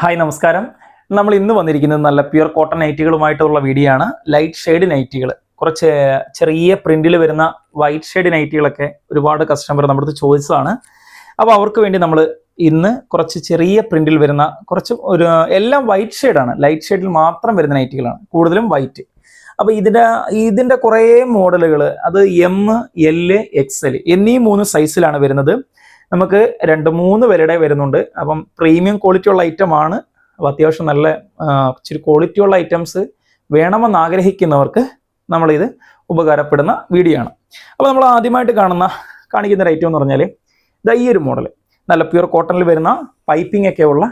Hi നമസ്കാരം. നമ്മൾ ഇന്ന് വന്നിരിക്കുന്നത് നല്ല പ്യുർ കോട്ടൺ നൈറ്റികളുമായിട്ടുള്ള വീഡിയോ ആണ്. ലൈറ്റ് ഷെയ്ഡ് നൈറ്റികൾ, കുറച്ച് ചെറിയ പ്രിന്റിൽ വരുന്ന വൈറ്റ് ഷെയ്ഡ് നൈറ്റികളൊക്കെ ഒരുപാട് കസ്റ്റമർ നമ്മുടെ അടുത്ത് ചോദിച്ചതാണ്. അപ്പോൾ അവർക്ക് വേണ്ടി നമ്മൾ ഇന്ന് കുറച്ച് ചെറിയ പ്രിന്റിൽ വരുന്ന കുറച്ച് എല്ലാം വൈറ്റ് ഷെയ്ഡാണ്, ലൈറ്റ് ഷെയ്ഡിൽ മാത്രം വരുന്ന നൈറ്റികളാണ്, കൂടുതലും വൈറ്റ്. അപ്പോൾ ഇതിൻ്റെ കുറേ മോഡലുകൾ, അത് എം, എൽ, XL എന്നീ 3 സൈസിലാണ് വരുന്നത്. നമുക്ക് 2-3 വിലയുടെ വരുന്നുണ്ട്. അപ്പം പ്രീമിയം ക്വാളിറ്റി ഉള്ള ഐറ്റം ആണ്. അപ്പോൾ അത്യാവശ്യം നല്ല ഇച്ചിരി ക്വാളിറ്റി ഉള്ള ഐറ്റംസ് വേണമെന്ന് ആഗ്രഹിക്കുന്നവർക്ക് നമ്മളിത് ഉപകാരപ്പെടുന്ന വീഡിയോ ആണ്. അപ്പോൾ നമ്മൾ ആദ്യമായിട്ട് കാണിക്കുന്ന ഒരു ഐറ്റം എന്ന് പറഞ്ഞാൽ ഇതാ ഈ ഒരു മോഡൽ, നല്ല പ്യുർ കോട്ടണിൽ വരുന്ന പൈപ്പിംഗ് ഒക്കെ ഉള്ള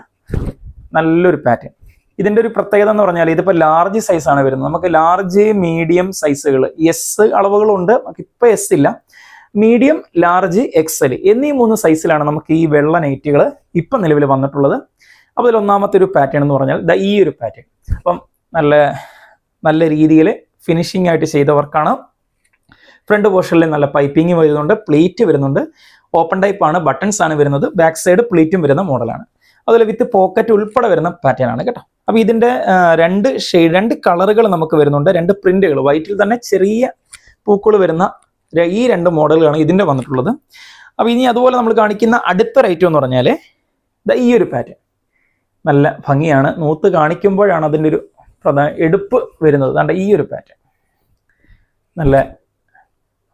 നല്ലൊരു പാറ്റേൺ. ഇതിൻ്റെ ഒരു പ്രത്യേകത എന്ന് പറഞ്ഞാൽ ഇതിപ്പോൾ ലാർജ് സൈസാണ് വരുന്നത്. നമുക്ക് ലാർജ്, മീഡിയം സൈസുകൾ, എസ് അളവുകളുണ്ട്, ഇപ്പോൾ എസ് ഇല്ല. മീഡിയം, ലാർജ്, XL എന്നീ 3 സൈസിലാണ് നമുക്ക് ഈ വെള്ള നൈറ്റുകൾ ഇപ്പം നിലവിൽ വന്നിട്ടുള്ളത്. അപ്പോൾ അതിൽ ഒന്നാമത്തെ ഒരു പാറ്റേൺ എന്ന് പറഞ്ഞാൽ ഈ ഒരു പാറ്റേൺ. അപ്പം നല്ല രീതിയിൽ ഫിനിഷിംഗ് ആയിട്ട് ചെയ്തവർക്കാണ്. ഫ്രണ്ട് പോർഷനിൽ നല്ല പൈപ്പിംഗ് വരുന്നുണ്ട്, പ്ലേറ്റ് വരുന്നുണ്ട്, ഓപ്പൺ ടൈപ്പ് ആണ്, ബട്ടൺസ് ആണ് വരുന്നത്, ബാക്ക് സൈഡ് പ്ലേറ്റും വരുന്ന മോഡലാണ്. അതുപോലെ വിത്ത് പോക്കറ്റ് ഉൾപ്പെടെ വരുന്ന പാറ്റേൺ ആണ് കേട്ടോ. അപ്പോൾ ഇതിൻ്റെ 2 കളറുകൾ നമുക്ക് വരുന്നുണ്ട്, 2 പ്രിന്റുകൾ, വൈറ്റിൽ തന്നെ ചെറിയ പൂക്കൾ വരുന്ന ഈ 2 മോഡലുകളാണ് ഇതിൻ്റെ വന്നിട്ടുള്ളത്. അപ്പോൾ ഇനി അതുപോലെ നമ്മൾ കാണിക്കുന്ന അടുത്തൊരു ഐറ്റം എന്ന് പറഞ്ഞാൽ ഈ ഒരു പാറ്റേൺ നല്ല ഭംഗിയാണ്. നൂത്ത് കാണിക്കുമ്പോഴാണ് അതിൻ്റെ ഒരു എടുപ്പ് വരുന്നത്. അതുകൊണ്ട് ഈ ഒരു പാറ്റേൺ നല്ല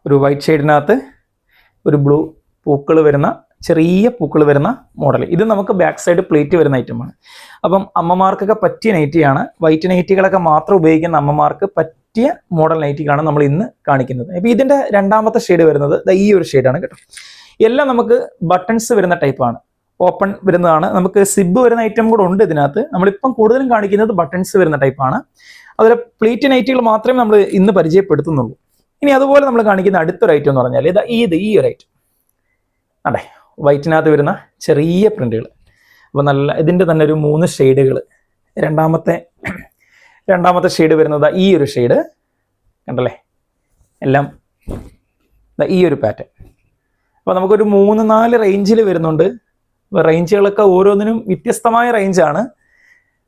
ഒരു വൈറ്റ് ഷെയ്ഡിനകത്ത് ഒരു ബ്ലൂ പൂക്കൾ വരുന്ന, ചെറിയ പൂക്കൾ വരുന്ന മോഡൽ. ഇത് നമുക്ക് ബാക്ക് സൈഡ് പ്ലേറ്റ് വരുന്ന ഐറ്റമാണ്. അപ്പം അമ്മമാർക്കൊക്കെ പറ്റിയ നൈറ്റിയാണ്. വൈറ്റ് നൈറ്റികളൊക്കെ മാത്രം ഉപയോഗിക്കുന്ന അമ്മമാർക്ക് പറ്റിയ മോഡൽ നൈറ്റികളാണ് നമ്മൾ ഇന്ന് കാണിക്കുന്നത്. അപ്പോൾ ഇതിൻ്റെ 2ാമത്തെ ഷെയ്ഡ് വരുന്നത് ഈ ഒരു ഷെയ്ഡാണ് കേട്ടോ. എല്ലാം നമുക്ക് ബട്ടൺസ് വരുന്ന ടൈപ്പാണ്, ഓപ്പൺ വരുന്നതാണ്. നമുക്ക് സിബ് വരുന്ന ഐറ്റം കൂടെ ഉണ്ട് ഇതിനകത്ത്. നമ്മളിപ്പം കൂടുതലും കാണിക്കുന്നത് ബട്ടൺസ് വരുന്ന ടൈപ്പാണ്. അതുപോലെ പ്ലേറ്റ് നൈറ്റികൾ മാത്രമേ നമ്മൾ ഇന്ന് പരിചയപ്പെടുത്തുന്നുള്ളൂ. ഇനി അതുപോലെ നമ്മൾ കാണിക്കുന്ന അടുത്തൊരു ഐറ്റം എന്ന് പറഞ്ഞാൽ ഈ ഒരു ഐറ്റം അതെ, വൈറ്റിനകത്ത് വരുന്ന ചെറിയ പ്രിന്റുകൾ. അപ്പോൾ നല്ല ഇതിൻ്റെ തന്നെ ഒരു 3 ഷെയ്ഡുകൾ. രണ്ടാമത്തെ ഷെയ്ഡ് വരുന്നത് ഈ ഒരു ഷെയ്ഡ് കണ്ടല്ലേ, എല്ലാം ഈ ഒരു പാറ്റേൺ. അപ്പോൾ നമുക്കൊരു 3-4 റേഞ്ചിൽ വരുന്നുണ്ട്. റേഞ്ചുകളൊക്കെ ഓരോന്നിനും വ്യത്യസ്തമായ റേഞ്ചാണ്.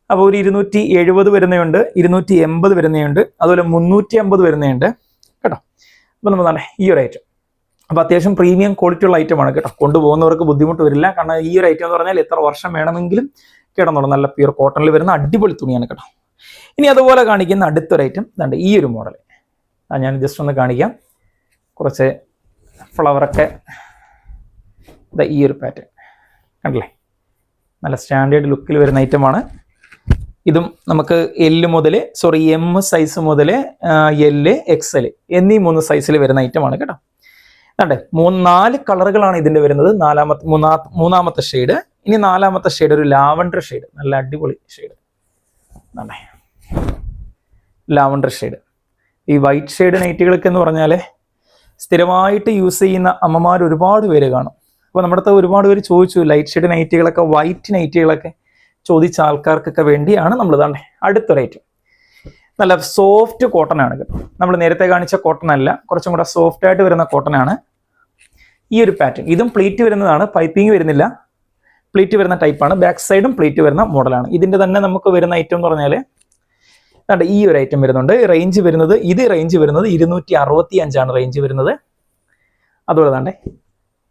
അപ്പോൾ ഒരു 270 വരുന്നതുണ്ട്, 280 വരുന്നതുണ്ട്, അതുപോലെ 350 വരുന്നതുണ്ട് കേട്ടോ. അപ്പോൾ നമ്മൾ ഈ ഒരു ഐറ്റം, അപ്പോൾ അത്യാവശ്യം പ്രീമിയം ക്വാളിറ്റി ഉള്ള ഐറ്റമാണ് കേട്ടോ. കൊണ്ടുപോകുന്നവർക്ക് ബുദ്ധിമുട്ട് വരില്ല. കാരണം ഈ ഒരു ഐറ്റം എന്ന് പറഞ്ഞാൽ എത്ര വർഷം വേണമെങ്കിലും കിടന്നോളൂ. നല്ല പ്യുർ കോട്ടണിൽ വരുന്ന അടിപൊളി തുണിയാണ് കേട്ടോ. ഇനി അതുപോലെ കാണിക്കുന്ന അടുത്തൊരു ഐറ്റം ഇതുണ്ട്, ഈ ഒരു മോഡൽ. ഞാൻ ജസ്റ്റ് ഒന്ന് കാണിക്കാം. കുറച്ച് ഫ്ലവറൊക്കെ ഈ ഒരു പാറ്റേൺ കണ്ടല്ലേ, നല്ല സ്റ്റാൻഡേർഡ് ലുക്കിൽ വരുന്ന ഐറ്റമാണ്. ഇതും നമുക്ക് എം സൈസ് മുതൽ L, XL എന്നീ 3 സൈസിൽ വരുന്ന ഐറ്റമാണ് കേട്ടോ. അതെ, 4 കളറുകളാണ് ഇതിൻ്റെ വരുന്നത്. മൂന്നാമത്തെ ഷെയ്ഡ്. ഇനി 4ാമത്തെ ഷെയ്ഡ് ഒരു ലാവണ്ടർ ഷെയ്ഡ്, നല്ല അടിപൊളി ഷെയ്ഡ്, ലാവണ്ടർ ഷെയ്ഡ്. ഈ വൈറ്റ് ഷെയ്ഡ് നൈറ്റുകളൊക്കെ എന്ന് പറഞ്ഞാൽ സ്ഥിരമായിട്ട് യൂസ് ചെയ്യുന്ന അമ്മമാർ ഒരുപാട് പേര് കാണും. അപ്പോൾ നമ്മുടെ അടുത്ത് ഒരുപാട് പേര് ചോദിച്ചു ലൈറ്റ് ഷെയ്ഡ് നൈറ്റുകളൊക്കെ, വൈറ്റ് നൈറ്റുകളൊക്കെ ചോദിച്ച ആൾക്കാർക്കൊക്കെ വേണ്ടിയാണ് നമ്മൾ അടുത്തൊരു ഐറ്റം. നല്ല സോഫ്റ്റ് കോട്ടൺ ആണ് കേട്ടോ. നമ്മൾ നേരത്തെ കാണിച്ച കോട്ടൺ അല്ല, കുറച്ചും കൂടെ സോഫ്റ്റ് ആയിട്ട് വരുന്ന കോട്ടൺ ആണ് ഈ ഒരു പാറ്റേൺ. ഇതും പ്ലേറ്റ് വരുന്നതാണ്, പൈപ്പിംഗ് വരുന്നില്ല, പ്ലേറ്റ് വരുന്ന ടൈപ്പാണ്. ബാക്ക് സൈഡും പ്ലേറ്റ് വരുന്ന മോഡലാണ്. ഇതിൻ്റെ തന്നെ നമുക്ക് വരുന്ന ഐറ്റം എന്ന് പറഞ്ഞാൽ ഈ ഒരു ഐറ്റം വരുന്നുണ്ട്. റേഞ്ച് വരുന്നത് 265 ആണ് റേഞ്ച് വരുന്നത്. അതുപോലെ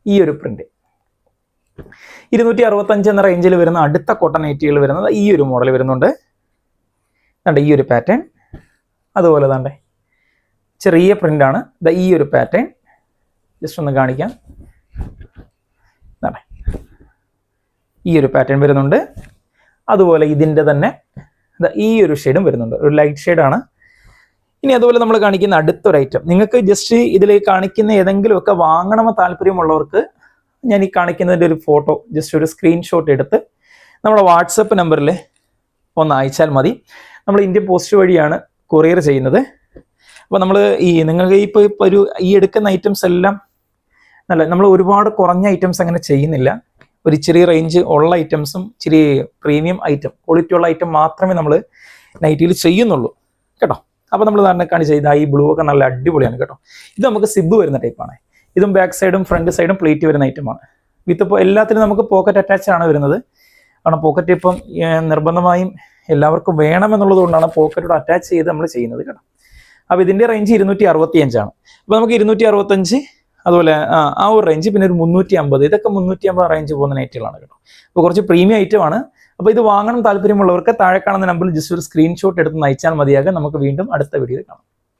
ഈ ഒരു പ്രിന്റ് 265 എന്ന റേഞ്ചിൽ വരുന്ന അടുത്ത കോട്ടൺ നൈറ്റികൾ വരുന്നത് ഈ ഒരു മോഡൽ വരുന്നുണ്ട്. ഈ ഒരു പാറ്റേൺ. അതുപോലെ ചെറിയ പ്രിന്റാണ്. ഈ ഒരു പാറ്റേൺ ജസ്റ്റ് ഒന്ന് കാണിക്കാം. ഈ ഒരു പാറ്റേൺ വരുന്നുണ്ട്. അതുപോലെ ഇതിൻ്റെ തന്നെ ഈ ഒരു ഷെയ്ഡും വരുന്നുണ്ട്, ഒരു ലൈറ്റ് ഷെയ്ഡാണ്. ഇനി അതുപോലെ നമ്മൾ കാണിക്കുന്ന അടുത്തൊരു ഐറ്റം, നിങ്ങൾക്ക് ജസ്റ്റ് ഇതിൽ കാണിക്കുന്ന ഏതെങ്കിലുമൊക്കെ വാങ്ങണമെന്ന് താല്പര്യമുള്ളവർക്ക് ഞാൻ ഈ കാണിക്കുന്നതിൻ്റെ ഒരു ഫോട്ടോ ജസ്റ്റ് ഒരു സ്ക്രീൻഷോട്ട് എടുത്ത് നമ്മുടെ വാട്സപ്പ് നമ്പറിൽ ഒന്ന് അയച്ചാൽ മതി. നമ്മൾ ഇന്ത്യൻ പോസ്റ്റ് വഴിയാണ് കൊറിയർ ചെയ്യുന്നത്. അപ്പോൾ നമ്മൾ നിങ്ങൾക്ക് ഇപ്പോൾ ഈ എടുക്കുന്ന ഐറ്റംസ് എല്ലാം നമ്മൾ ഒരുപാട് കുറഞ്ഞ ഐറ്റംസ് അങ്ങനെ ചെയ്യുന്നില്ല. ഒരു ചെറിയ റേഞ്ച് ഉള്ള ഐറ്റംസും ഇച്ചിരി പ്രീമിയം ഐറ്റം, ക്വാളിറ്റി ഉള്ള ഐറ്റം മാത്രമേ നമ്മൾ നൈറ്റിയിൽ ചെയ്യുന്നുള്ളൂ കേട്ടോ. അപ്പോൾ നമ്മൾ കാണിച്ച ഈ ബ്ലൂ ഒക്കെ നല്ല അടിപൊളിയാണ് കേട്ടോ. ഇത് നമുക്ക് സിബ് വരുന്ന ടൈപ്പാണ്. ഇതും ബാക്ക് സൈഡും ഫ്രണ്ട് സൈഡും പ്ലേറ്റ് വരുന്ന ഐറ്റമാണ്. വിത്ത് ഇപ്പോൾ എല്ലാത്തിനും നമുക്ക് പോക്കറ്റ് അറ്റാച്ച് ആണ് വരുന്നത്. കാരണം പോക്കറ്റ് ഇപ്പം നിർബന്ധമായും എല്ലാവർക്കും വേണമെന്നുള്ളത് കൊണ്ടാണ് പോക്കറ്റോട് അറ്റാച്ച് ചെയ്ത് നമ്മൾ ചെയ്യുന്നത് കേട്ടോ. അപ്പോൾ ഇതിൻ്റെ റേഞ്ച് 265 അപ്പോൾ നമുക്ക് 265 അതുപോലെ ആ ഒരു റേഞ്ച്, പിന്നെ ഒരു 350, ഇതൊക്കെ 350 റേഞ്ച് പോകുന്ന നൈറ്റുകളാണ് കേട്ടോ. അപ്പോൾ കുറച്ച് പ്രീമിയം ഐറ്റമാണ്. അപ്പോൾ ഇത് വാങ്ങണം താല്പര്യമുള്ളവർക്ക് താഴെ കാണുന്ന നമ്പറിൽ ജസ്റ്റ് ഒരു സ്ക്രീൻഷോട്ട് എടുത്ത് നയിച്ചാൽ മതിയാകും. നമുക്ക് വീണ്ടും അടുത്ത വീഡിയോയിൽ കാണാം.